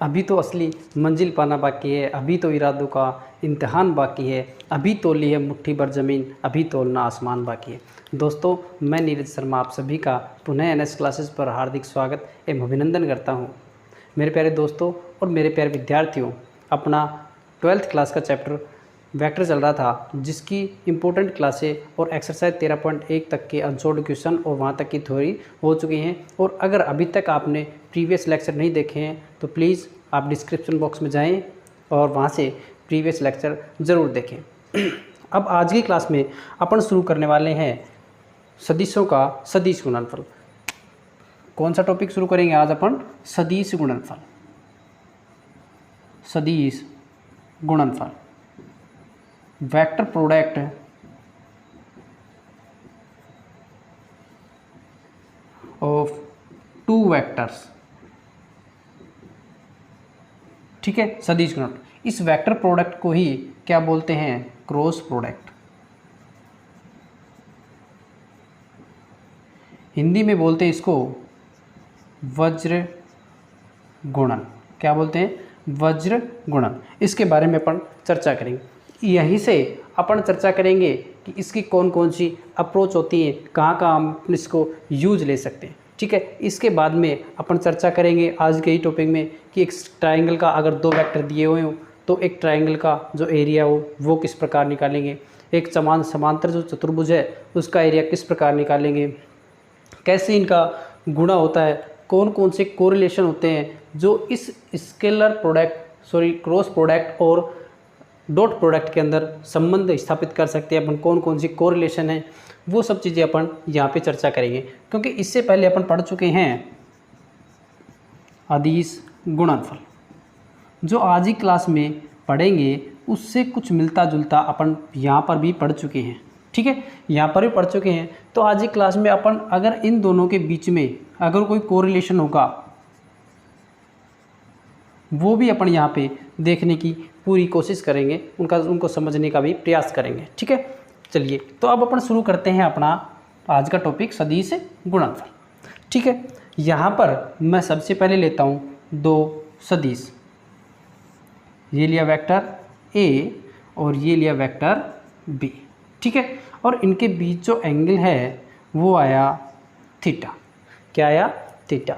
अभी तो असली मंजिल पाना बाकी है, अभी तो इरादों का इम्तिहान बाकी है, अभी तो ली है मुट्ठी भर ज़मीन, अभी तोलना आसमान बाकी है। दोस्तों, मैं नीरज शर्मा आप सभी का पुनः एनएस क्लासेस पर हार्दिक स्वागत एवं अभिनंदन करता हूँ। मेरे प्यारे दोस्तों और मेरे प्यारे विद्यार्थियों, अपना 12th क्लास का चैप्टर वेक्टर चल रहा था, जिसकी इम्पोर्टेंट क्लासें और एक्सरसाइज 13.1 तक के अनसॉल्व्ड क्वेश्चन और वहाँ तक की थ्योरी हो चुकी हैं। और अगर अभी तक आपने प्रीवियस लेक्चर नहीं देखे हैं तो प्लीज़ आप डिस्क्रिप्शन बॉक्स में जाएं और वहाँ से प्रीवियस लेक्चर ज़रूर देखें। अब आज की क्लास में अपन शुरू करने वाले हैं सदिशों का सदिश गुणनफल। कौन सा टॉपिक शुरू करेंगे आज अपन? सदिश गुणनफल। सदिश गुणनफल, vector product of two vectors. ठीक है, सदिश गुणनफल। इस वेक्टर प्रोडक्ट को ही क्या बोलते हैं? Cross product. हिंदी में बोलते हैं इसको वज्र गुणन। क्या बोलते हैं? वज्र गुणन। इसके बारे में अपन चर्चा करेंगे। यहीं से अपन चर्चा करेंगे कि इसकी कौन कौन सी अप्रोच होती है, कहाँ कहाँ हम इसको यूज ले सकते हैं। ठीक है, इसके बाद में अपन चर्चा करेंगे आज के ही टॉपिक में कि एक ट्राइंगल का अगर दो वेक्टर दिए हुए हों तो एक ट्राइंगल का जो एरिया हो वो किस प्रकार निकालेंगे, एक समांतर जो चतुर्भुज है उसका एरिया किस प्रकार निकालेंगे, कैसे इनका गुणा होता है, कौन कौन से कोरिलेशन होते हैं जो इस स्केलर क्रॉस प्रोडक्ट और डॉट प्रोडक्ट के अंदर संबंध स्थापित कर सकते हैं अपन, कौन कौन सी कोरिलेशन है, वो सब चीज़ें अपन यहाँ पे चर्चा करेंगे। क्योंकि इससे पहले अपन पढ़ चुके हैं अदिश गुणनफल। जो आज ही क्लास में पढ़ेंगे उससे कुछ मिलता जुलता अपन यहाँ पर भी पढ़ चुके हैं। ठीक है, यहाँ पर भी पढ़ चुके हैं। तो आज ही क्लास में अपन अगर इन दोनों के बीच में अगर कोई कोरिलेशन होगा वो भी अपन यहाँ पे देखने की पूरी कोशिश करेंगे, उनको समझने का भी प्रयास करेंगे। ठीक है, चलिए तो अब अपन शुरू करते हैं अपना आज का टॉपिक सदिश गुणनफल। ठीक है, यहाँ पर मैं सबसे पहले लेता हूँ दो सदिश। ये लिया वेक्टर ए और ये लिया वेक्टर बी। ठीक है, और इनके बीच जो एंगल है वो आया थीटा। क्या आया? थीटा।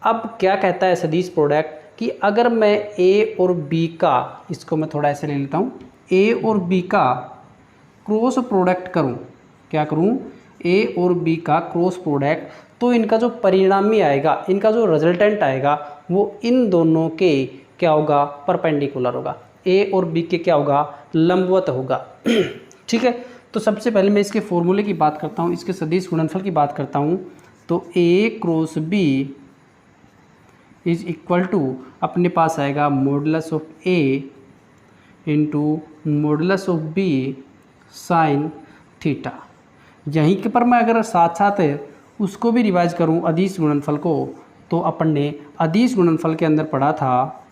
अब क्या कहता है सदिश प्रोडक्ट कि अगर मैं ए और बी का, इसको मैं थोड़ा ऐसे ले लेता हूँ, ए और बी का क्रॉस प्रोडक्ट करूँ, क्या करूँ? ए और बी का क्रॉस प्रोडक्ट, तो इनका जो परिणामी आएगा, इनका जो रिजल्टेंट आएगा वो इन दोनों के क्या होगा? परपेंडिकुलर होगा। ए और बी के क्या होगा? लंबवत होगा। ठीक है, तो सबसे पहले मैं इसके फॉर्मूले की बात करता हूँ, इसके सदिश गुणनफल की बात करता हूँ। तो A cross B is equal to, अपने पास आएगा modulus of A into modulus of B sine theta. यहीं के पर मैं अगर साथ साथ उसको भी रिवाइज करूं अदिश गुणनफल को, तो अपन ने अदिश गुणनफल के अंदर पढ़ा था,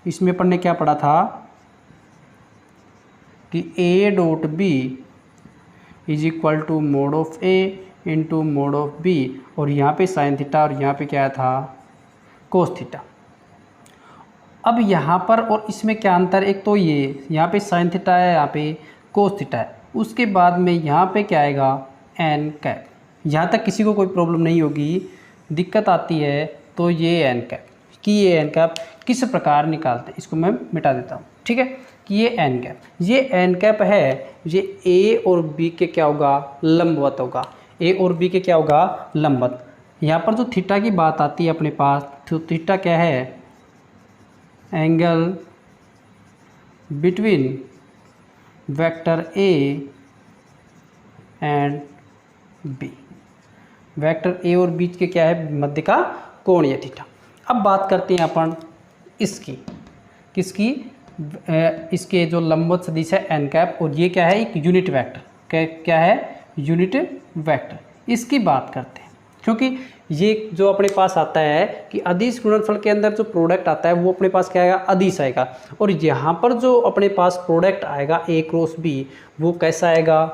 इसमें अपन ने क्या पढ़ा था कि A dot B is equal to mod of A into mod of B, और यहाँ पे साइन थीटा और यहाँ पे क्या था? Cos theta. अब यहाँ पर और इसमें क्या अंतर? एक तो ये यहाँ पे साइन थीटा है, यहाँ पे कोस थीटा है, उसके बाद में यहाँ पे क्या आएगा? N cap. यहाँ तक किसी को कोई प्रॉब्लम नहीं होगी। दिक्कत आती है तो ये एन कैप, कि ये एन कैप किस प्रकार निकालते हैं, इसको मैं मिटा देता हूँ। ठीक है, कि ये एन कैप है, ये ए और बी के क्या होगा? लंबवत होगा। ए और बी के क्या होगा? लंबवत। यहाँ पर जो थीटा की बात आती है अपने पास, तो थीटा क्या है? Angle between vector A and B. Vector A और बी के क्या है? मध्य का कोण है थीटा। अब बात करते हैं अपन इसकी, किसकी? इसके जो लंबवत सदिश है एन कैप, और ये क्या है? एक यूनिट वेक्टर। क्या है? Unit vector. इसकी बात करते हैं, क्योंकि ये जो अपने पास आता है कि अदिश गुणनफल के अंदर जो प्रोडक्ट आता है वो अपने पास क्या आएगा? अदिश आएगा। और यहाँ पर जो अपने पास प्रोडक्ट आएगा ए क्रॉस बी, वो कैसा आएगा?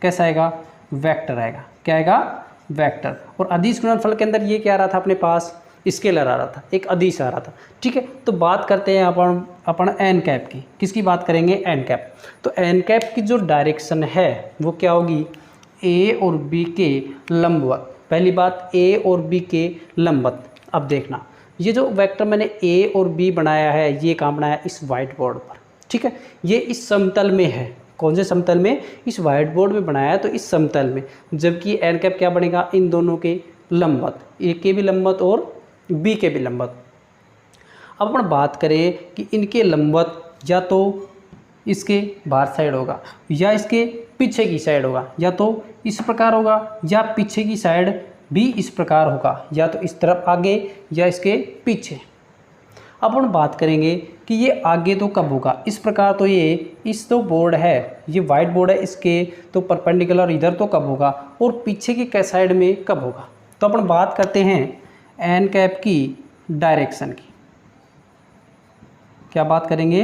कैसा आएगा? वेक्टर आएगा। क्या आएगा? वेक्टर। और अदिश गुणनफल के अंदर ये क्या आ रहा था अपने पास? स्केलर आ रहा था, एक अदिश आ रहा था। ठीक है, तो बात करते हैं अपन एन कैप की। किसकी बात करेंगे? N cap. तो एन कैप की जो डायरेक्शन है वो क्या होगी? ए और बी के लंबवत। पहली बात, ए और बी के लंबवत। अब देखना, ये जो वेक्टर मैंने ए और बी बनाया है, ये कहाँ बनाया? इस वाइट बोर्ड पर। ठीक है, ये इस समतल में है। कौन से समतल में? इस वाइट बोर्ड में बनाया है, तो इस समतल में। जबकि एन कैप क्या बनेगा? इन दोनों के लंबवत, ए के भी लंबवत और बी के भी लंबवत। अब अपन बात करें कि इनके लंबवत या तो इसके बाहर साइड होगा या इसके पीछे की साइड होगा, या तो इस प्रकार होगा या पीछे की साइड भी इस प्रकार होगा, या तो इस तरफ आगे या इसके पीछे। अब अपन बात करेंगे कि ये आगे तो कब होगा? इस प्रकार तो ये इस तो बोर्ड है, ये वाइट बोर्ड है, इसके तो परपेंडिकुलर इधर तो कब होगा, और पीछे की कै साइड में कब होगा? तो अपन बात करते हैं एन कैप की डायरेक्शन की। क्या बात करेंगे?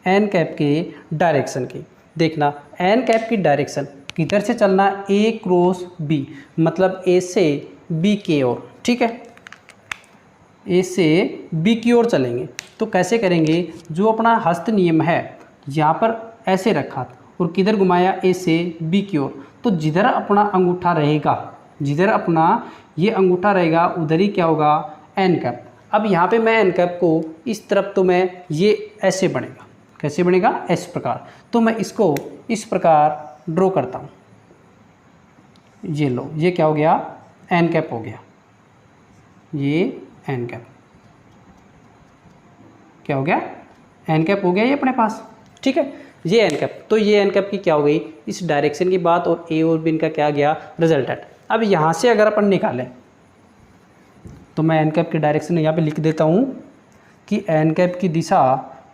एन कैप के डायरेक्शन की। देखना, एन कैप की डायरेक्शन किधर से चलना? ए क्रॉस बी, मतलब ए से बी की ओर। ठीक है, ए से बी की ओर चलेंगे। तो कैसे करेंगे? जो अपना हस्त नियम है, यहाँ पर ऐसे रखा और किधर घुमाया? ए से बी की ओर। तो जिधर अपना अंगूठा रहेगा, जिधर अपना ये अंगूठा रहेगा, उधर ही क्या होगा? N cap. अब यहाँ पे मैं एन कैप को इस तरफ, तो मैं ये ऐसे बनेगा। कैसे बनेगा? इस प्रकार। तो मैं इसको इस प्रकार ड्रॉ करता हूँ। ये लो, ये क्या हो गया? एन कैप हो गया। ये एन कैप क्या हो गया? एन कैप हो गया ये अपने पास। ठीक है, ये एन कैप। तो ये एन कैप की क्या हो गई? इस डायरेक्शन की बात, और ए और बी इनका क्या गया? रिजल्टेंट। अब यहाँ से अगर अपन निकालें, तो मैं एन कैप की डायरेक्शन यहाँ पे लिख देता हूँ कि एन कैप की दिशा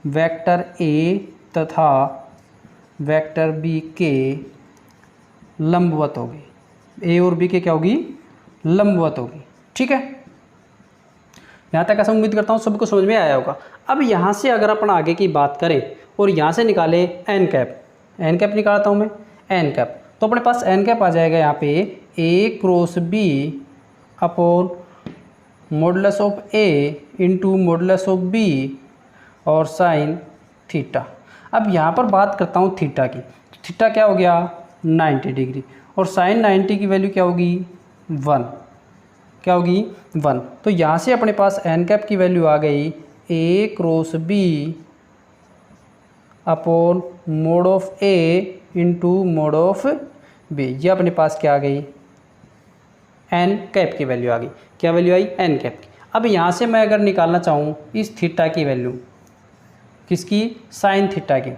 वेक्टर ए तथा वेक्टर बी के लंबवत होगी। ए और बी के क्या होगी? लंबवत होगी। ठीक है, यहाँ तक ऐसा उम्मीद करता हूँ सबको समझ में आया होगा। अब यहाँ से अगर अपन आगे की बात करें और यहाँ से निकाले एन कैप, एन कैप निकालता हूँ मैं, एन कैप। तो अपने पास एन कैप आ जाएगा यहाँ पे A cross B upon modulus of A into modulus of B और साइन थीटा। अब यहाँ पर बात करता हूँ थीटा की। थीटा क्या हो गया? 90 डिग्री। और साइन 90 की वैल्यू क्या होगी? 1। क्या होगी? 1। तो यहाँ से अपने पास एन कैप की वैल्यू आ गई A cross B upon mod of A into mod of B. ये अपने पास क्या आ गई? एन कैप की वैल्यू आ गई। क्या वैल्यू आई? एन कैप की। अब यहाँ से मैं अगर निकालना चाहूँ इस थीटा की वैल्यू, किसकी? साइन थीटा की।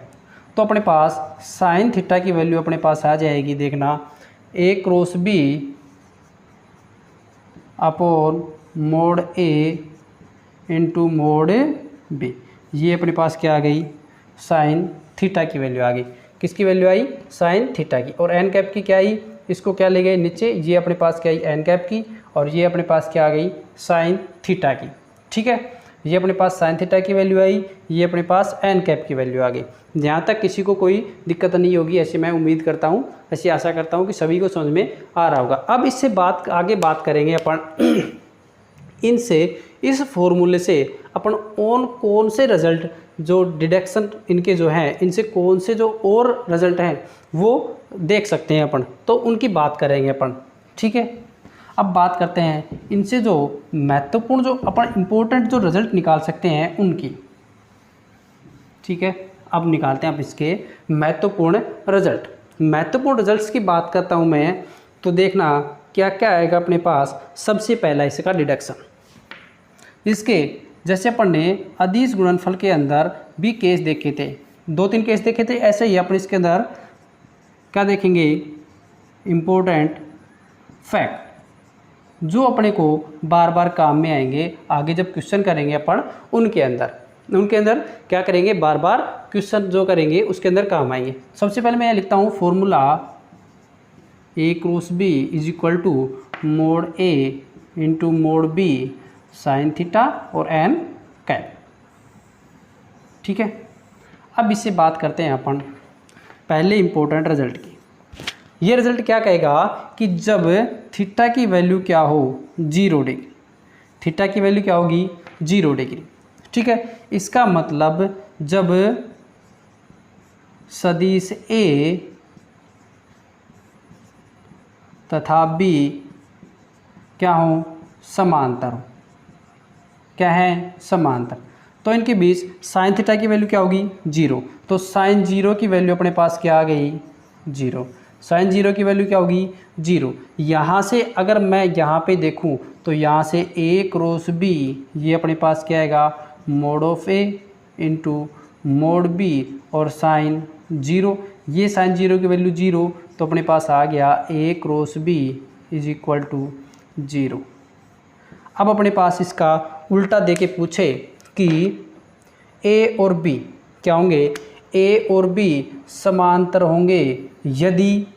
तो अपने पास साइन थीटा की वैल्यू अपने पास आ जाएगी। देखना, ए cross B upon mode A into mod B. ये अपने पास क्या आ गई? साइन थीटा की वैल्यू आ गई। किसकी वैल्यू आई? साइन थीटा की। और एन कैप की क्या आई? इसको क्या ले गए नीचे? ये अपने पास क्या आई? एन कैप की। और ये अपने पास क्या आ गई? साइन थीटा की। ठीक है, ये अपने पास साइन थीटा की वैल्यू आई, ये अपने पास एन कैप की वैल्यू आ गई। यहाँ तक किसी को कोई दिक्कत नहीं होगी, ऐसी मैं उम्मीद करता हूँ, ऐसी आशा करता हूँ कि सभी को समझ में आ रहा होगा। अब इससे आगे बात करेंगे अपन इनसे, इस फॉर्मूले से अपन कौन से रिजल्ट जो डिडक्शन इनके जो हैं, इनसे कौन से जो और रिजल्ट हैं वो देख सकते हैं अपन, तो उनकी बात करेंगे अपन। ठीक है, अब बात करते हैं इनसे जो महत्वपूर्ण, जो अपन इम्पोर्टेंट जो रिजल्ट निकाल सकते हैं उनकी। ठीक है, अब निकालते हैं आप इसके महत्वपूर्ण रिजल्ट। महत्वपूर्ण रिजल्ट्स की बात करता हूँ मैं, तो देखना क्या क्या आएगा अपने पास। सबसे पहला इसका डिडक्शन। इसके जैसे अपन ने अदिश गुणनफल के अंदर भी केस देखे थे, 2-3 केस देखे थे, ऐसे ही अपन इसके अंदर क्या देखेंगे? इम्पोर्टेंट फैक्ट जो अपने को बार बार काम में आएंगे, आगे जब क्वेश्चन करेंगे अपन उनके अंदर क्या करेंगे? बार बार क्वेश्चन जो करेंगे उसके अंदर काम आएंगे। सबसे पहले मैं ये लिखता हूँ formula A cross B is equal to mod A into mod B sine theta और एन कैप। ठीक है, अब इससे बात करते हैं अपन पहले इम्पोर्टेंट रिजल्ट की। ये रिजल्ट क्या कहेगा कि जब थीटा की वैल्यू क्या हो? 0 डिग्री, थीटा की वैल्यू क्या होगी 0 डिग्री। ठीक है, इसका मतलब जब सदिश ए तथा बी क्या हो समांतर हो, क्या है समांतर, तो इनके बीच साइन थीटा की वैल्यू क्या होगी 0। तो साइन 0 की वैल्यू अपने पास क्या आ गई 0। साइन 0 की वैल्यू क्या होगी 0। यहाँ से अगर मैं यहाँ पे देखूँ तो यहाँ से ए क्रॉस बी ये अपने पास क्या आएगा mod of A into mod B और साइन 0, ये साइन 0 की वैल्यू 0, तो अपने पास आ गया A cross B is equal to 0। अब अपने पास इसका उल्टा दे के पूछे कि ए और बी क्या होंगे, ए और बी समांतर होंगे यदि,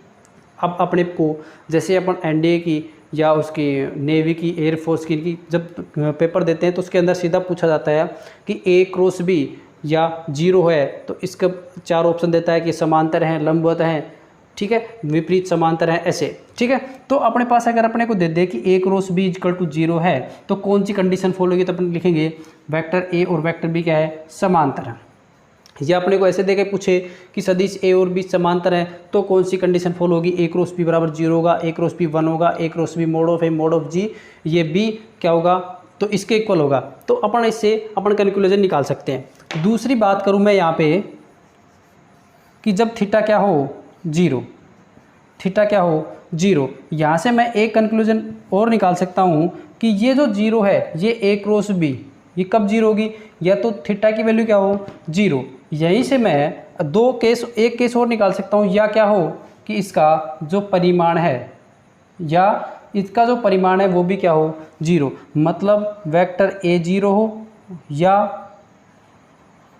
अब अपने को जैसे अपन एनडीए की या उसकी नेवी की एयरफोर्स की जब पेपर देते हैं तो उसके अंदर सीधा पूछा जाता है कि ए क्रॉस बी या 0 है तो इसका 4 ऑप्शन देता है कि समांतर हैं, लंबवत हैं, ठीक है, विपरीत समांतर है, ऐसे। ठीक है, तो अपने पास अगर अपने को दे दे कि ए क्रॉस बी इक्वल टू 0 है तो कौन सी कंडीशन फॉलो होगी, तो अपन लिखेंगे वेक्टर ए और वेक्टर बी क्या है समांतर है। या अपने को ऐसे दे के पूछे कि सदिश ए और बी समांतर है तो कौन सी कंडीशन फॉलो होगी, ए क्रॉस बी बराबर 0 होगा, ए क्रॉस बी 1 होगा, A cross B mod of A mod of G, ये बी क्या होगा तो इसके इक्वल होगा। तो अपन इससे अपन कंक्लूजन निकाल सकते हैं। दूसरी बात करूं मैं यहाँ पे कि जब थीटा क्या हो 0, थीटा क्या हो 0, यहाँ से मैं एक कंक्लूजन और निकाल सकता हूँ कि ये जो 0 है ये ए क्रॉस बी ये कब 0 होगी, या तो थीटा की वैल्यू क्या हो 0। यहीं से मैं एक केस और निकाल सकता हूँ, या क्या हो कि इसका जो परिमाण है या इसका जो परिमाण है वो भी क्या हो 0, मतलब वेक्टर ए 0 हो या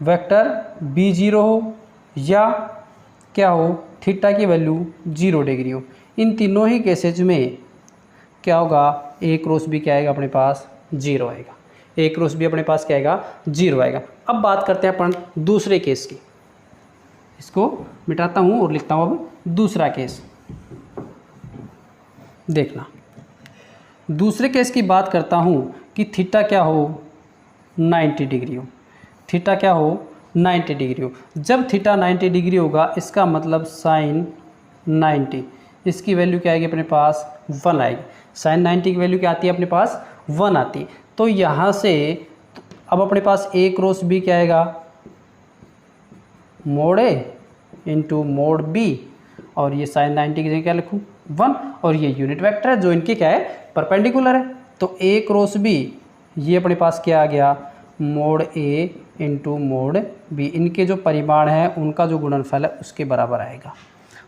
वेक्टर बी 0 हो या क्या हो थीटा की वैल्यू 0 डिग्री हो। इन तीनों ही केसेज में क्या होगा ए क्रॉस बी क्या आएगा अपने पास 0 आएगा, ए क्रॉस बी अपने पास क्या आएगा 0 आएगा। अब बात करते हैं अपन दूसरे केस की, इसको मिटाता हूँ और लिखता हूँ अब दूसरा केस। देखना, दूसरे केस की बात करता हूँ कि थीटा क्या हो 90 डिग्री हो, थीटा क्या हो 90 डिग्री हो। जब थीटा 90 डिग्री होगा इसका मतलब साइन 90 इसकी वैल्यू क्या आएगी अपने पास 1 आएगी। साइन 90 की वैल्यू क्या आती है अपने पास 1 आती है। तो यहाँ से अब अपने पास ए क्रॉस बी क्या आएगा mode A into mod B, और ये साइन 90 की जगह क्या लिखूँ 1, और ये यूनिट वेक्टर है जो इनके क्या है परपेंडिकुलर है। तो ए क्रॉस बी ये अपने पास क्या आ गया mode A into mod B, इनके जो परिमाण है उनका जो गुणनफल है उसके बराबर आएगा।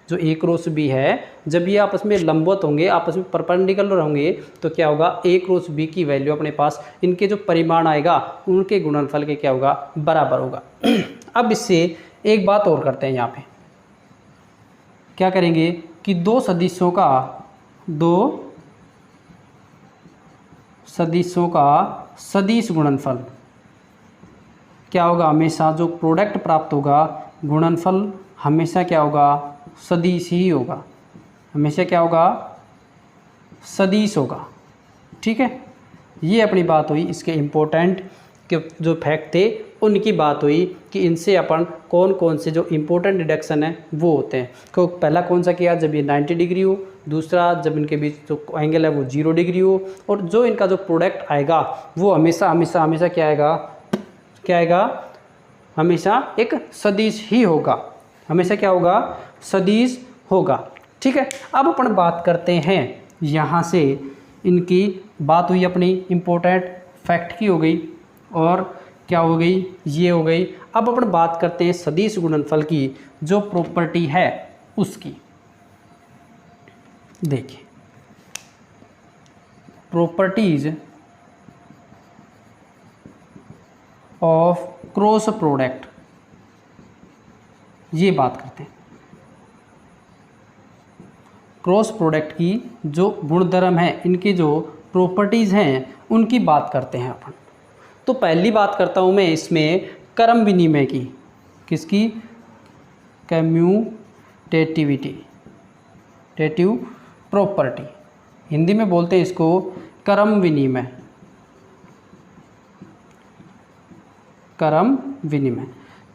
जो ए क्रॉस बी है जब ये आपस में लंबवत होंगे आपस में परपेंडिकुलर होंगे तो क्या होगा ए क्रॉस बी की वैल्यू अपने पास इनके जो परिमाण आएगा उनके गुणनफल के क्या होगा बराबर होगा। अब इससे एक बात और करते हैं, यहाँ पे क्या करेंगे कि दो सदिशों का सदिश गुणनफल क्या होगा, हमेशा जो प्रोडक्ट प्राप्त होगा गुणनफल हमेशा क्या होगा सदिश ही होगा, हमेशा क्या होगा सदिश होगा। ठीक है, ये अपनी बात हुई। इसके इम्पोर्टेंट के जो फैक्ट थे उनकी बात हुई कि इनसे अपन कौन कौन से जो इम्पोर्टेंट डिडक्शन है वो होते हैं। तो पहला कौन सा किया जब ये 90 डिग्री हो, दूसरा जब इनके बीच जो एंगल है वो 0 डिग्री हो, और जो इनका जो प्रोडक्ट आएगा वो हमेशा हमेशा हमेशा क्या आएगा हमेशा एक सदिश ही होगा, हमेशा क्या होगा सदिश होगा। ठीक है, अब अपन बात करते हैं यहाँ से इनकी बात हुई अपनी इम्पोर्टेंट फैक्ट की हो गई और क्या हो गई ये हो गई। अब अपन बात करते हैं सदिश गुणनफल की जो प्रॉपर्टी है उसकी। देखिए प्रॉपर्टीज ऑफ क्रॉस प्रोडक्ट, ये बात करते हैं क्रॉस प्रोडक्ट की जो गुणधर्म है इनकी जो प्रॉपर्टीज़ हैं उनकी बात करते हैं अपन। तो पहली बात करता हूँ मैं इसमें क्रम विनिमय की, किसकी टेटिव प्रॉपर्टी, हिंदी में बोलते हैं इसको क्रम विनिमय। क्रम विनिमय।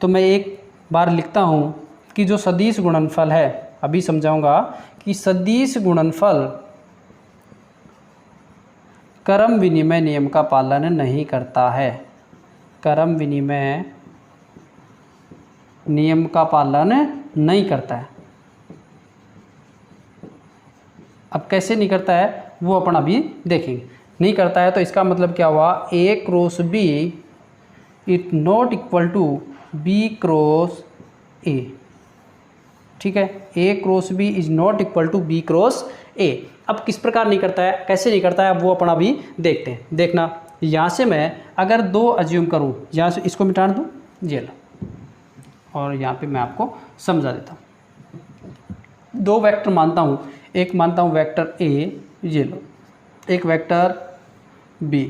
तो मैं एक बार लिखता हूँ कि जो सदिश गुणनफल है, अभी समझाऊंगा कि सदिश गुणनफल क्रम विनिमय नियम का पालन नहीं करता है। क्रम विनिमय नियम का पालन नहीं करता है। अब कैसे नहीं करता है वो अपन अभी देखेंगे। नहीं करता है तो इसका मतलब क्या हुआ, A cross B it not equal to B cross A। ठीक है, A cross B is not equal to B cross A। अब किस प्रकार नहीं करता है, कैसे नहीं करता है, वो अपन अभी देखते हैं। देखना, यहाँ से मैं अगर 2 अज्यूम करूँ, यहाँ से इसको मिटा दूँ, ये लो, और यहाँ पे मैं आपको समझा देता हूँ। 2 वेक्टर मानता हूँ, एक मानता हूँ वेक्टर A, ये लो, एक वेक्टर B,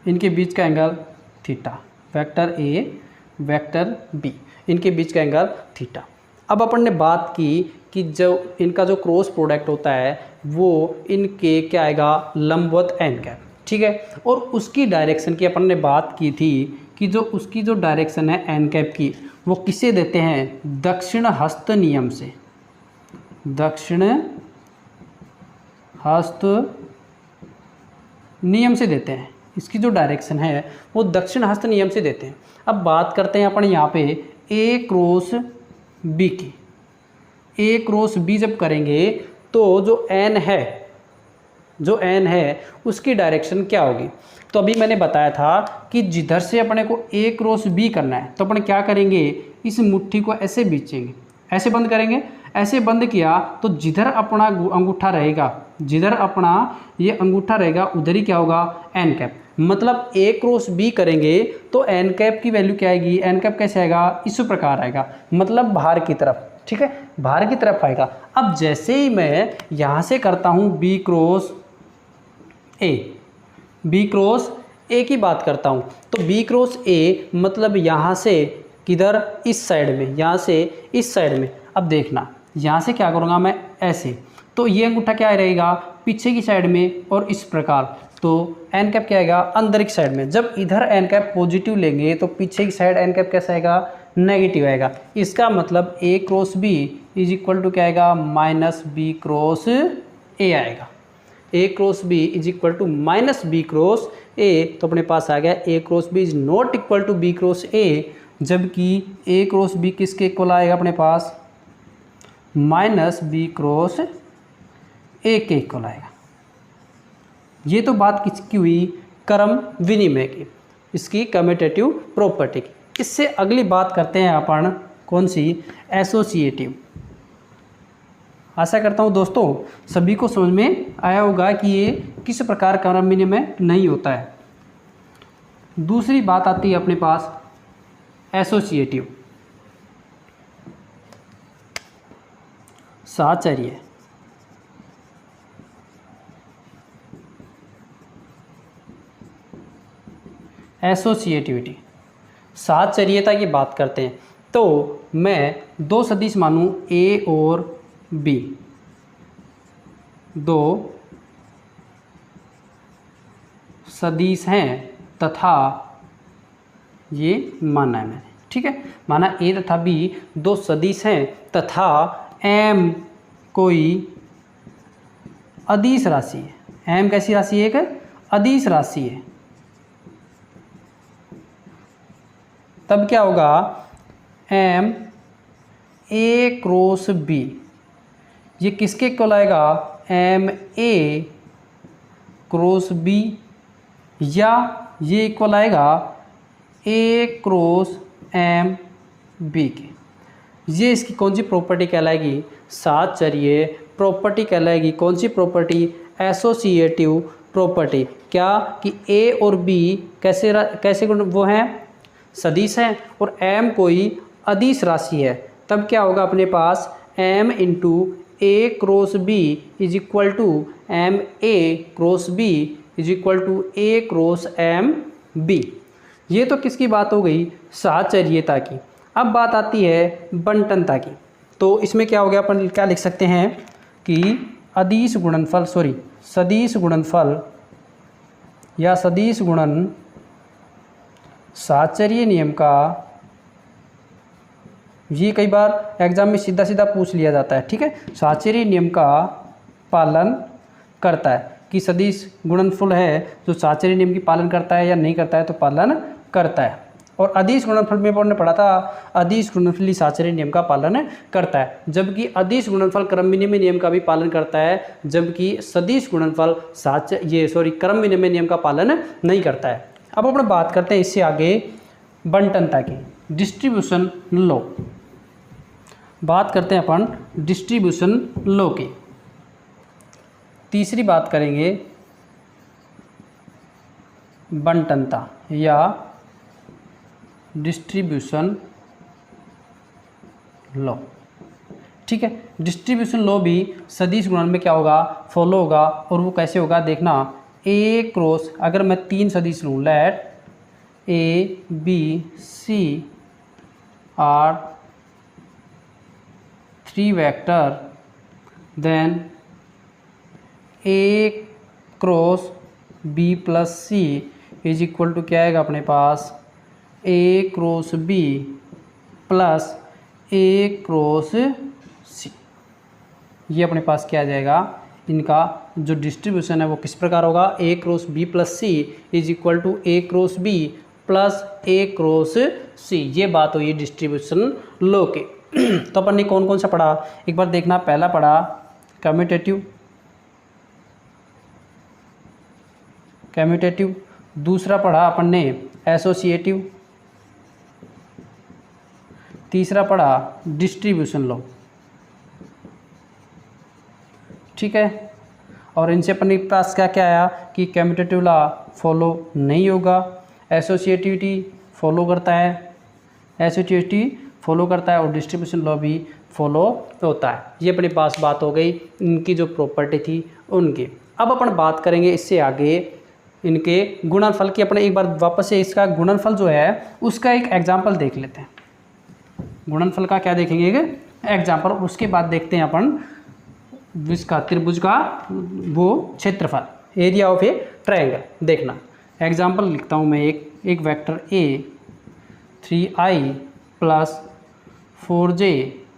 इनके बीच का angle theta. Vector A vector B, इनके बीच का एंगल थीटा। अब अपन ने बात की कि जो इनका जो क्रॉस प्रोडक्ट होता है वो इनके क्या आएगा, लंबवत एन कैप। ठीक है, और उसकी डायरेक्शन की अपन ने बात की थी कि जो उसकी जो डायरेक्शन है एन कैप की, वो किसे देते हैं, दक्षिण हस्त नियम से। दक्षिण हस्त नियम से देते हैं, इसकी जो डायरेक्शन है वो दक्षिण हस्त नियम से देते हैं। अब बात करते हैं अपन यहाँ पे A क्रॉस B की। A क्रॉस B जब करेंगे तो जो n है उसकी डायरेक्शन क्या होगी। तो अभी मैंने बताया था कि जिधर से अपने को A क्रॉस B करना है तो अपन क्या करेंगे, इस मुट्ठी को ऐसे बीचेंगे, ऐसे बंद करेंगे। ऐसे बंद किया तो जिधर अपना अंगूठा रहेगा, जिधर अपना ये अंगूठा रहेगा उधर ही क्या होगा, एन कैप। मतलब A क्रॉस B करेंगे तो एन कैप की वैल्यू क्या आएगी, एन कैप कैसे आएगा, इस प्रकार आएगा, मतलब बाहर की तरफ। ठीक है, बाहर की तरफ आएगा। अब जैसे ही मैं यहाँ से करता हूँ B क्रॉस A की बात करता हूँ, तो B क्रॉस A मतलब यहाँ से किधर, इस साइड में, यहाँ से इस साइड में। अब देखना, यहाँ से क्या करूँगा मैं, ऐसे, तो ये अंगूठा क्या रहेगा, पीछे की साइड में, और इस प्रकार। तो एन कैप क्या आएगा, अंदर की साइड में। जब इधर एन कैप पॉजिटिव लेंगे तो पीछे की साइड एन कैप कैसा आएगा, नेगेटिव आएगा। इसका मतलब A cross B is equal to क्या आएगा, माइनस B क्रॉस A आएगा। A cross B is equal to minus B cross A। तो अपने पास आ गया A cross B is not equal to B cross A, जबकि A क्रॉस B किसके इक्वल आएगा अपने पास, माइनस B क्रॉस A के इक्वल आएगा। ये तो बात किसकी हुई, क्रम विनिमय की, इसकी कम्यूटेटिव प्रॉपर्टी की। इससे अगली बात करते हैं अपन, कौन सी, एसोसिएटिव। आशा करता हूँ दोस्तों सभी को समझ में आया होगा कि ये किस प्रकार क्रम विनिमय नहीं होता है। दूसरी बात आती है अपने पास एसोसिएटिव, साहचर्य। एसोसिएटिविटी, साहचर्यता की बात करते हैं। तो मैं 2 सदिश मानूं A और B, 2 सदिश हैं तथा ये माना है मैंने। ठीक है, माना A तथा B 2 सदिश हैं तथा M कोई अदिश राशि है। M कैसी राशि है, एक अदिश राशि है। तब क्या होगा, M A क्रॉस B ये किसके इक्वल आएगा, M A क्रॉस B, या ये इक्वल आएगा A क्रॉस M B के। ये इसकी कौन सी प्रॉपर्टी कहलाएगी, साहचर्य प्रॉपर्टी कहलाएगी। कौन सी प्रॉपर्टी, एसोसिएटिव प्रॉपर्टी। क्या कि A और B कैसे वो हैं, सदिश हैं, और M कोई अदिश राशि है। तब क्या होगा अपने पास, M into A cross B is equal to M A cross B is equal to A cross M B। ये तो किसकी बात हो गई, साहचर्यता की। अब बात आती है बंटनता की। तो इसमें क्या हो गया, अपन क्या लिख सकते हैं कि अदिश गुणनफल, सदिश गुणनफल या सदिश गुणन साहचर्य नियम का, ये कई बार एग्जाम में सीधा सीधा पूछ लिया जाता है, ठीक है। साहचर्य नियम का पालन करता है कि सदिश गुणनफल है जो साहचर्य नियम की पालन करता है या नहीं करता है, तो पालन करता है। और अदिश गुणनफल में हमने पढ़ा था, अदिश गुणनफली साहचर्य नियम का पालन करता है, जबकि अदिश गुणनफल क्रम विनिमय नियम का भी पालन करता है, जबकि सदिश गुणनफल क्रम विनिमय नियम का पालन नहीं करता है। अब अपन बात करते हैं इससे आगे बंटनता की, डिस्ट्रीब्यूशन लॉ। बात करते हैं अपन डिस्ट्रीब्यूशन लॉ की। तीसरी बात करेंगे बंटनता या डिस्ट्रीब्यूशन लॉ, ठीक है। डिस्ट्रीब्यूशन लॉ भी सदिश गुणन में क्या होगा, फॉलो होगा। और वो कैसे होगा देखना, ए क्रॉस, अगर मैं 3 सदिश लूँ, let A B C are 3 vector, then A cross B plus C is equal to क्या आएगा अपने पास, A cross B plus A cross C. ये अपने पास क्या आ जाएगा, इनका जो डिस्ट्रीब्यूशन है वो किस प्रकार होगा, A cross B plus C is equal to A cross B plus A cross C. ये बात हुई डिस्ट्रीब्यूशन लॉ के। तो अपन ने कौन कौन सा पढ़ा, एक बार देखना। पहला पढ़ा कम्यूटेटिव, दूसरा पढ़ा अपन ने एसोसिएटिव, तीसरा पढ़ा डिस्ट्रीब्यूशन लॉ, ठीक है। और इनसे अपने पास क्या क्या आया कि कम्यूटेटिव लॉ फॉलो नहीं होगा, एसोसिएटिविटी फॉलो करता है, और डिस्ट्रीब्यूशन लॉ भी फॉलो होता है। ये अपने पास बात हो गई इनकी जो प्रॉपर्टी थी उनकी। अब अपन बात करेंगे इससे आगे इनके गुणनफल की। अपने एक बार वापस से इसका गुणनफल जो है उसका एक एग्जाम्पल देख लेते हैं। गुणनफल का क्या देखेंगे, एक एग्जाम्पल। उसके बाद देखते हैं अपन इसका त्रिभुज का वो क्षेत्रफल, एरिया ऑफ ए ट्रायंगल। देखना एग्जाम्पल लिखता हूँ मैं, एक vector A 3i plus 4j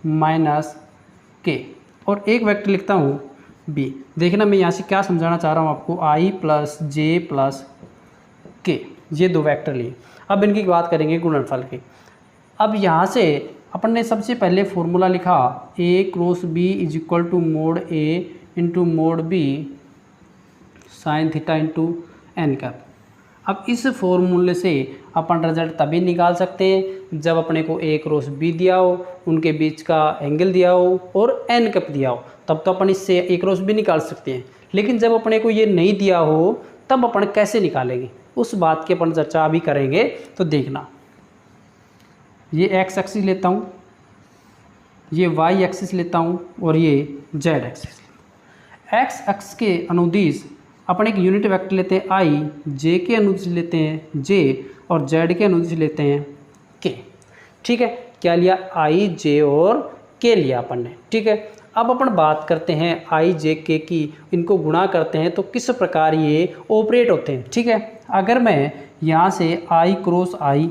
minus K, और एक वेक्टर लिखता हूँ b। देखना मैं यहाँ से क्या समझाना चाह रहा हूँ आपको, i प्लस जे प्लस के, ये 2 वेक्टर लिए। अब इनकी बात करेंगे गुणनफल की। अब यहाँ से अपन ने सबसे पहले फॉर्मूला लिखा, A cross B is equal to mod A into mod B sine theta into N cap. अब इस फॉर्मूले से अपन रिजल्ट तभी निकाल सकते हैं जब अपने को ए क्रॉस बी दिया हो, उनके बीच का एंगल दिया हो और एन कैप दिया हो, तब तो अपन इससे ए क्रॉस बी निकाल सकते हैं। लेकिन जब अपने को ये नहीं दिया हो तब अपन कैसे निकालेंगे, उस बात की अपन चर्चा अभी करेंगे। तो देखना, ये एक्स एक्सिस लेता हूँ, ये वाई एक्सिस लेता हूँ और ये जेड एक्सिस। एक्स एक्स के अनुदिश अपन एक यूनिट वेक्टर लेते हैं आई, जे के अनुदिश लेते हैं जे, और जेड के अनुदिश लेते हैं के, ठीक है। क्या लिया, आई जे और के लिया अपन ने, ठीक है। अब अपन बात करते हैं आई जे के की, इनको गुणा करते हैं तो किस प्रकार ये ऑपरेट होते हैं, ठीक है। अगर मैं यहाँ से आई क्रॉस आई,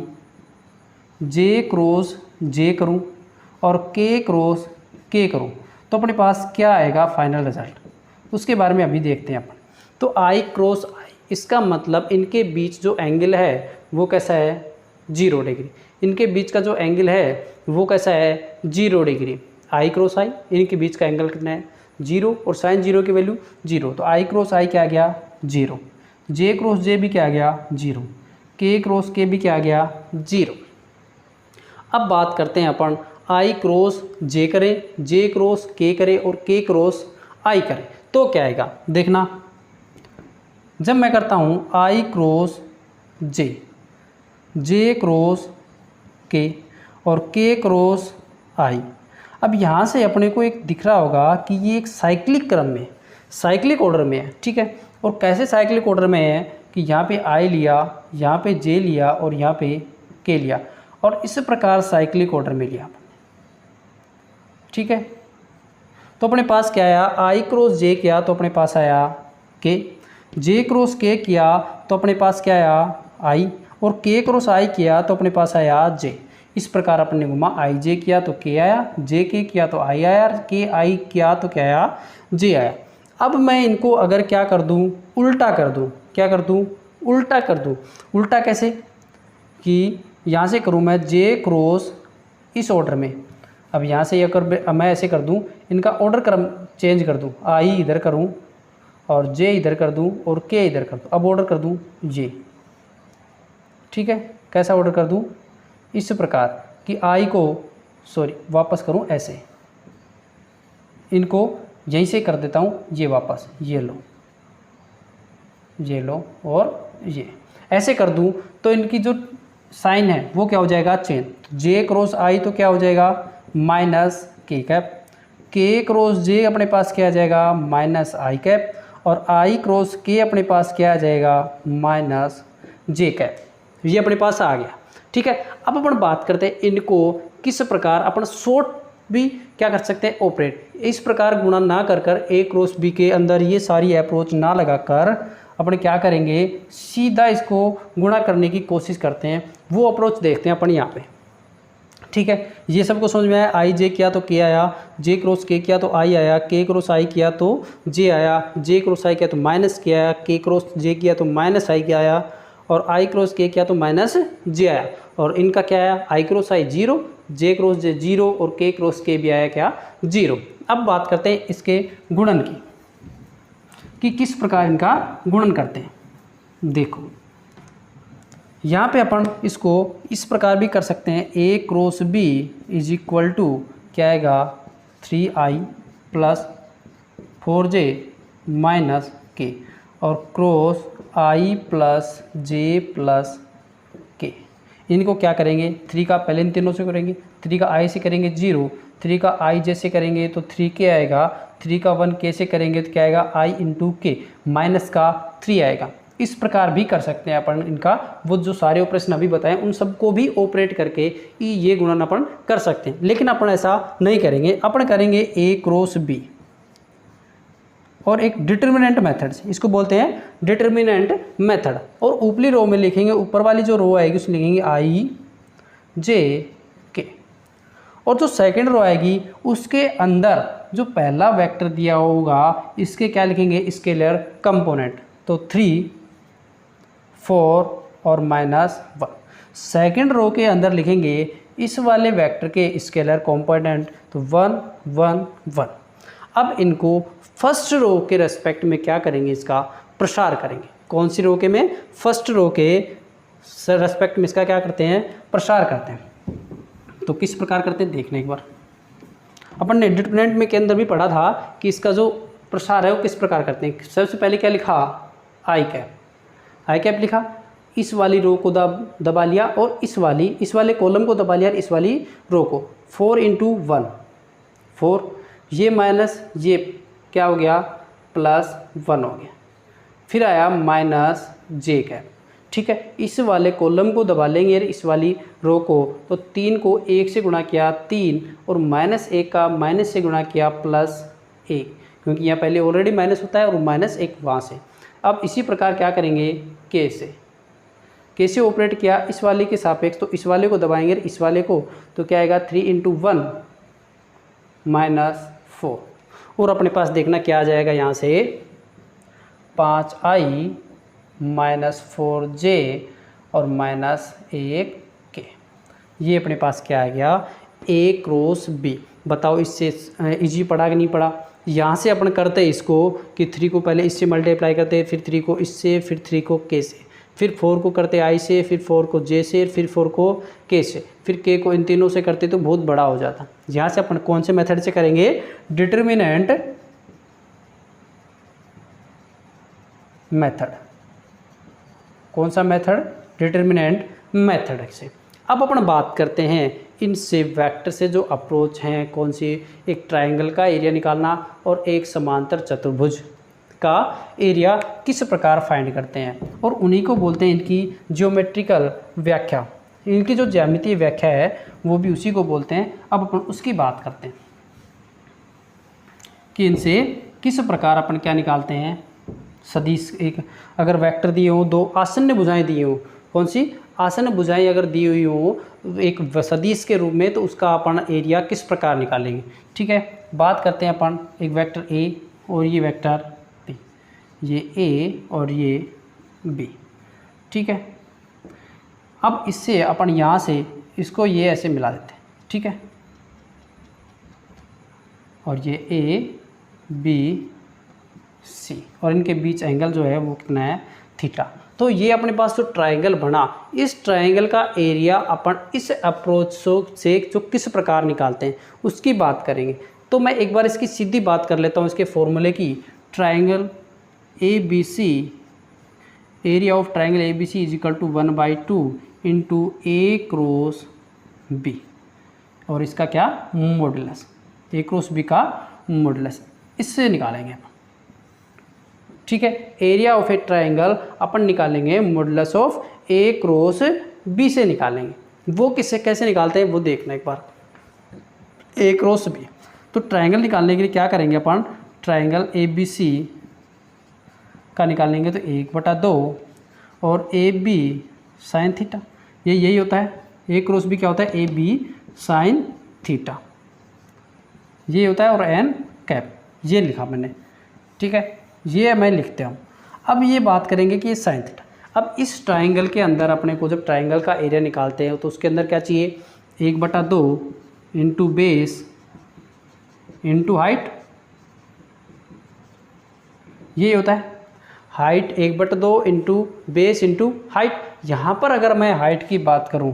जे क्रॉस जे करूँ और के क्रॉस के करूँ, तो अपने पास क्या आएगा फाइनल रिजल्ट, उसके बारे में अभी देखते हैं अपन। तो आई क्रॉस आई, इसका मतलब इनके बीच जो एंगल है वो कैसा है, 0 डिग्री। इनके बीच का जो एंगल है वो कैसा है, 0 डिग्री। आई क्रॉस आई, इनके बीच का एंगल कितना है, 0, और साइन 0 की वैल्यू 0। तो आई क्रॉस आई क्या आ गया, 0। जे क्रॉस जे भी क्या आ गया, 0। के क्रॉस के भी क्या आ गया, 0। अब बात करते हैं अपन आई क्रॉस जे करें, जे क्रॉस के करें और के क्रॉस आई करें तो क्या आएगा। देखना, जब मैं करता हूँ आई क्रॉस जे, जे क्रॉस के और के क्रॉस आई, अब यहाँ से अपने को एक दिख रहा होगा कि ये एक साइक्लिक क्रम में, साइक्लिक ऑर्डर में है, ठीक है। और कैसे साइक्लिक ऑर्डर में है कि यहाँ पे आई लिया, यहाँ पे जे लिया और यहाँ पे के लिया, और इस प्रकार साइक्लिक ऑर्डर में लिया, ठीक है। तो अपने पास क्या आया, आई क्रॉस जे किया तो अपने पास आया के, जे क्रॉस के किया तो अपने पास क्या आया आई, और के क्रॉस आई किया तो अपने पास आया जे। इस प्रकार अपने घुमा आई जे किया तो के आया, जे के किया तो आई आया, के आई किया तो क्या आया, जे आया। अब मैं इनको अगर क्या कर दूं, उल्टा कर दूं, क्या कर दूं, उल्टा कर दूं। उल्टा कैसे कि यहाँ से करूँ मैं जे क्रॉस इस ऑर्डर में। अब यहाँ से अगर मैं ऐसे कर दूँ, इनका ऑर्डर क्रम चेंज कर दूँ, आई इधर करूँ और जे इधर कर दूँ और के इधर कर दूँ। अब ऑर्डर कर दूँ जे, ठीक है। कैसा ऑर्डर कर दूँ, इस प्रकार कि आई को वापस करूँ ऐसे, इनको यहीं से कर देता हूँ ये वापस, ये लो और ये ऐसे कर दूँ तो इनकी जो साइन है वो क्या हो जाएगा, चेंज। जे क्रॉस आई तो क्या हो जाएगा, माइनस के कैप, के क्रॉस जे अपने पास क्या आ जाएगा, माइनस आई कैप, और आई क्रॉस के अपने पास क्या आ जाएगा, माइनस जे कैप। ये अपने पास आ गया, ठीक है। अब अपन बात करते हैं इनको किस प्रकार अपन शॉर्ट भी क्या कर सकते हैं, ऑपरेट। इस प्रकार गुणा ना कर ए क्रॉस बी के अंदर ये सारी अप्रोच ना लगाकर अपन क्या करेंगे, सीधा इसको गुणा करने की कोशिश करते हैं। वो अप्रोच देखते हैं अपन यहाँ पे, ठीक है। ये सबको समझ में आया, आई जे किया तो के आया, जे क्रॉस के किया तो आई आया, के क्रॉस आई किया तो जे आया, जे क्रॉस आई किया तो माइनस के आया, के क्रॉस जे किया तो माइनस आई के आया, और आई क्रॉस के किया तो माइनस जे आया। और इनका क्या आया, आई क्रॉस आई 0, जे क्रॉस जे 0 और के क्रॉस के भी आया क्या, 0। अब बात करते हैं इसके गुणन की कि किस प्रकार इनका गुणन करते हैं। देखो यहाँ पे अपन इसको इस प्रकार भी कर सकते हैं, A cross B is equal to क्या आएगा, 3i plus 4j minus K, और cross I plus J plus K. इनको क्या करेंगे, 3 का पहले इन तीनों से करेंगे, 3 का आई से करेंगे 0, 3 का आई जैसे करेंगे तो 3k आएगा, 3 का 1k से करेंगे तो क्या आएगा, आई इंटू के, माइनस का 3 आएगा। इस प्रकार भी कर सकते हैं अपन इनका, वो जो सारे ऑपरेशन अभी बताएं उन सबको भी ऑपरेट करके ये गुणन अपन कर सकते हैं। लेकिन अपन ऐसा नहीं करेंगे, अपन करेंगे ए क्रॉस बी और एक डिटर्मिनेंट मेथड से, इसको बोलते हैं डिटर्मिनेंट मेथड। और ऊपरी रो में लिखेंगे, ऊपर वाली जो रो आएगी उसमें लिखेंगे आई जे के, और जो सेकंड रो आएगी उसके अंदर जो पहला वेक्टर दिया होगा इसके क्या लिखेंगे, स्केलर कंपोनेंट, तो 3 4 और -1। सेकंड रो के अंदर लिखेंगे इस वाले वेक्टर के स्केलर कंपोनेंट, तो 1 1 1। अब इनको फर्स्ट रो के रेस्पेक्ट में क्या करेंगे, इसका प्रसार करेंगे। कौन सी रो के में, फर्स्ट रो के रेस्पेक्ट में इसका क्या करते हैं, प्रसार करते हैं। तो किस प्रकार करते हैं देखने एक बार। अपन ने डिटर्मिनेंट में के अंदर भी पढ़ा था कि इसका जो प्रसार है वो किस प्रकार करते हैं। सबसे पहले क्या लिखा, आई कैप लिखा, इस वाली रो को दबा लिया और इस वाले कॉलम को दबा लिया, इस वाली रो को 4 × 1 4, ये माइनस ये क्या हो गया, +1 हो गया। फिर आया माइनस जे कैप, ठीक है। इस वाले कॉलम को दबा लेंगे इस वाली रो को, तो 3 को 1 से गुणा किया 3, और -1 का माइनस से गुणा किया +1, क्योंकि यहाँ पहले ऑलरेडी माइनस होता है और -1 वहाँ से। अब इसी प्रकार क्या करेंगे, कैसे ऑपरेट किया, इस वाले के सापेक्ष, तो इस वाले को दबाएंगे इस वाले को, तो क्या आएगा 3 × 1 -4, और अपने पास देखना क्या आ जाएगा यहाँ से, 5i -4j और -1k। ये अपने पास क्या आ गया, ए क्रॉस बी। बताओ इससे इजी पड़ा कि नहीं पड़ा। यहाँ से अपन करते इसको कि 3 को पहले इससे मल्टीप्लाई करते, फिर 3 को इससे, फिर 3 को के से, फिर 4 को करते आई से, फिर 4 को जे से, फिर 4 को के से, फिर के को इन तीनों से करते तो बहुत बड़ा हो जाता। यहाँ से अपन कौन से मेथड से करेंगे, डिटर्मिनेंट मेथड। कौन सा मेथड, डिटर्मिनेंट मेथड से। अब अपन बात करते हैं इनसे वेक्टर से जो अप्रोच हैं, कौन सी, एक ट्रायंगल का एरिया निकालना और एक समांतर चतुर्भुज का एरिया किस प्रकार फाइंड करते हैं, और उन्हीं को बोलते हैं इनकी ज्योमेट्रिकल व्याख्या। इनकी जो ज्यामितीय व्याख्या है वो भी उसी को बोलते हैं। अब अपन उसकी बात करते हैं कि इनसे किस प्रकार अपन क्या निकालते हैं, सदिश। एक अगर वेक्टर दिए हो, दो आसन्न भुजाएं दिए हो, कौन सी, आसन्न भुजाएं अगर दी हुई हो एक सदिश के रूप में, तो उसका अपन एरिया किस प्रकार निकालेंगे। ठीक है, बात करते हैं अपन एक वेक्टर ए और ये वेक्टर बी, ये ए और ये बी। ठीक है, अब इससे अपन यहाँ से इसको ये ऐसे मिला देते हैं। ठीक है, और ये ए बी सी, और इनके बीच एंगल जो है वो कितना है, थीटा। तो ये अपने पास जो ट्रायंगल बना, इस ट्रायंगल का एरिया अपन इस अप्रोच से जो किस प्रकार निकालते हैं उसकी बात करेंगे। तो मैं एक बार इसकी सीधी बात कर लेता हूँ इसके फॉर्मूले की। Triangle A B C, area of triangle A B C is equal to 1/2 into A cross B, और इसका क्या, मॉडुलस, ए क्रॉस बी का मॉडुलस, इससे निकालेंगे अपन। ठीक है, एरिया ऑफ ए ट्रायंगल अपन निकालेंगे modulus of A cross B से निकालेंगे। वो किससे कैसे निकालते हैं वो देखना एक बार, ए क्रॉस बी। तो ट्रायंगल निकालने के लिए क्या करेंगे अपन, ट्रायंगल ए बी सी का निकालेंगे तो 1/2 और ए बी साइन थीटा, ये यही होता है। ए क्रॉस बी क्या होता है, ए बी साइन थीटा, ये होता है, और एन कैप, ये लिखा मैंने। ठीक है, ये मैं लिखते हूँ। अब ये बात करेंगे कि ये साइन थीटा। अब इस ट्रायंगल के अंदर अपने को जब ट्रायंगल का एरिया निकालते हैं तो उसके अंदर क्या चाहिए, 1/2 इंटू बेस इंटू हाइट, ये होता है height, 1/2 into base into height. यहाँ पर अगर मैं हाइट की बात करूँ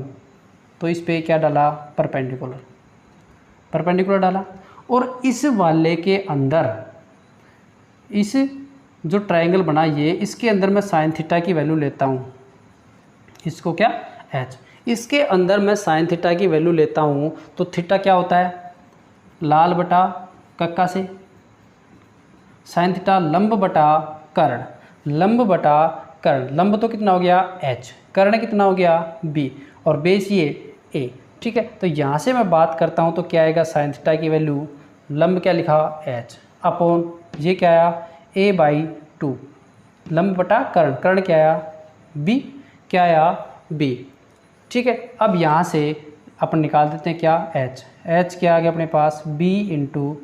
तो इस पे क्या डाला, परपेंडिकुलर, परपेंडिकुलर डाला। और इस वाले के अंदर, इस जो ट्रायंगल बना ये, इसके अंदर मैं साइन थीटा की वैल्यू लेता हूँ, इसको क्या, एच, इसके अंदर मैं साइन थीटा की वैल्यू लेता हूँ। तो थीटा क्या होता है, लाल बटा कक्का से, साइन थीटा लंब बटा कर्ण, लंब बटा कर्ण, लंब तो कितना हो गया एच, कर्ण कितना हो गया बी, और बेस ये ए। ठीक है, तो यहाँ से मैं बात करता हूँ तो क्या आएगा, साइन थीटा की वैल्यू, लंब क्या लिखा एच, अपॉन ये क्या आया a/2, लंब बटा कर्ण, कर्ण क्या आया b, क्या आया b। ठीक है, अब यहाँ से अपन निकाल देते हैं क्या, h, h क्या आ गया अपने पास, b into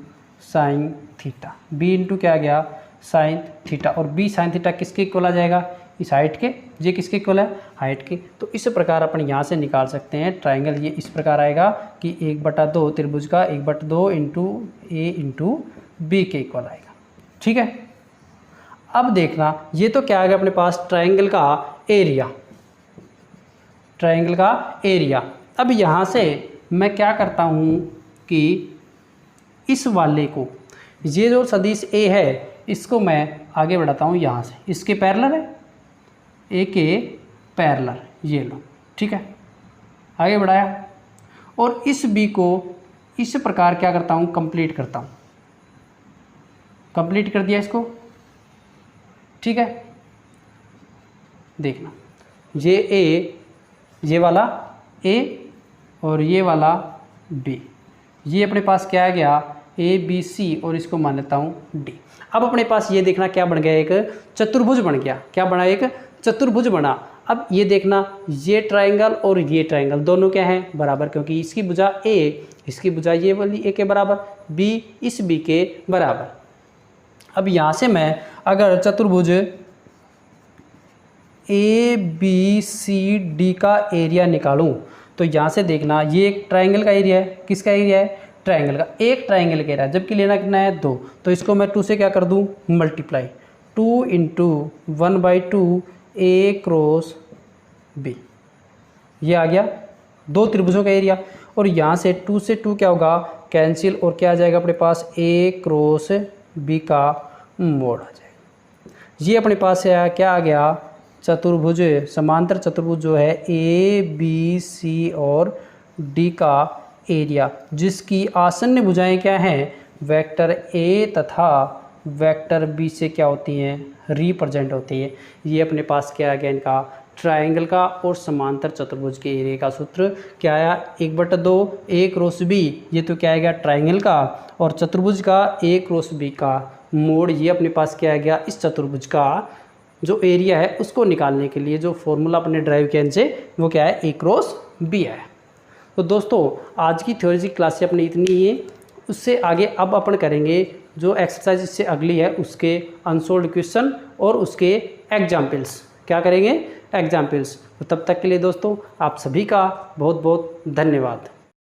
sine theta, b into क्या आ गया साइन थीटा, और b साइन थीटा किसके इक्वल आ जाएगा, इस हाइट के, ये किसके इक्वल है, हाइट के। तो इस प्रकार अपन यहाँ से निकाल सकते हैं ट्रायंगल, ये इस प्रकार आएगा कि 1/2 त्रिभुज का 1/2 इंटू ए इंटू बी के इक्वल आएगा। ठीक है, अब देखना ये तो क्या आ गया अपने पास, ट्रायंगल का एरिया, ट्रायंगल का एरिया। अब यहाँ से मैं क्या करता हूँ कि इस वाले को, ये जो सदिश ए है इसको मैं आगे बढ़ाता हूँ यहाँ से, इसके पैरेलल है, ए के पैरेलल, ये लो। ठीक है, आगे बढ़ाया, और इस बी को इस प्रकार क्या करता हूँ, कंप्लीट करता हूँ, कंप्लीट कर दिया इसको। ठीक है, देखना ये ए, ये वाला ए और ये वाला बी, ये अपने पास क्या आ गया, ए बी सी, और इसको मान लेता हूँ डी। अब अपने पास ये देखना क्या बन गया, एक चतुर्भुज बन गया, क्या बना, एक चतुर्भुज बना। अब ये देखना, ये ट्रायंगल और ये ट्रायंगल दोनों क्या हैं, बराबर, क्योंकि इसकी भुजा ए, इसकी भुजा ये वाली ए के बराबर, बी इस बी के बराबर। अब यहाँ से मैं अगर चतुर्भुज ए बी सी डी का एरिया निकालूं तो यहाँ से देखना ये एक ट्रायंगल का एरिया है, किसका एरिया है, ट्रायंगल का, एक ट्रायंगल का एरिया, जबकि लेना कितना है 2, तो इसको मैं 2 से क्या कर दूँ, मल्टीप्लाई, 2 इंटू 1/2 ए क्रॉस बी, ये आ गया 2 त्रिभुजों का एरिया। और यहाँ से 2 से 2 क्या होगा, कैंसिल, और क्या आ जाएगा अपने पास, ए क्रॉस बी का मोड़ आ जाएगा। ये अपने पास क्या आ गया, चतुर्भुज, समांतर चतुर्भुज जो है ए बी सी और डी का एरिया, जिसकी आसन्न भुजाएं क्या हैं, वेक्टर ए तथा वेक्टर बी से क्या होती हैं, रिप्रेजेंट होती है। ये अपने पास क्या आ गया, इनका ट्रायंगल का और समांतर चतुर्भुज के एरिया का सूत्र क्या आया, 1/2 ए क्रॉस बी, ये तो क्या आएगा ट्रायंगल का, और चतुर्भुज का ए क्रॉस बी का मोड़, ये अपने पास क्या आ गया, इस चतुर्भुज का जो एरिया है उसको निकालने के लिए जो फॉर्मूला अपने ड्राइव के से वो क्या है, A क्रॉस B है। तो दोस्तों आज की थ्योरी क्लास से अपनी इतनी ही है। उससे आगे अब अपन करेंगे जो एक्सरसाइज इससे अगली है उसके अनसोल्व्ड क्वेश्चन और उसके एग्जाम्पल्स। क्या करेंगे, एग्जाम्पल्स। तो तब तक के लिए दोस्तों आप सभी का बहुत बहुत धन्यवाद।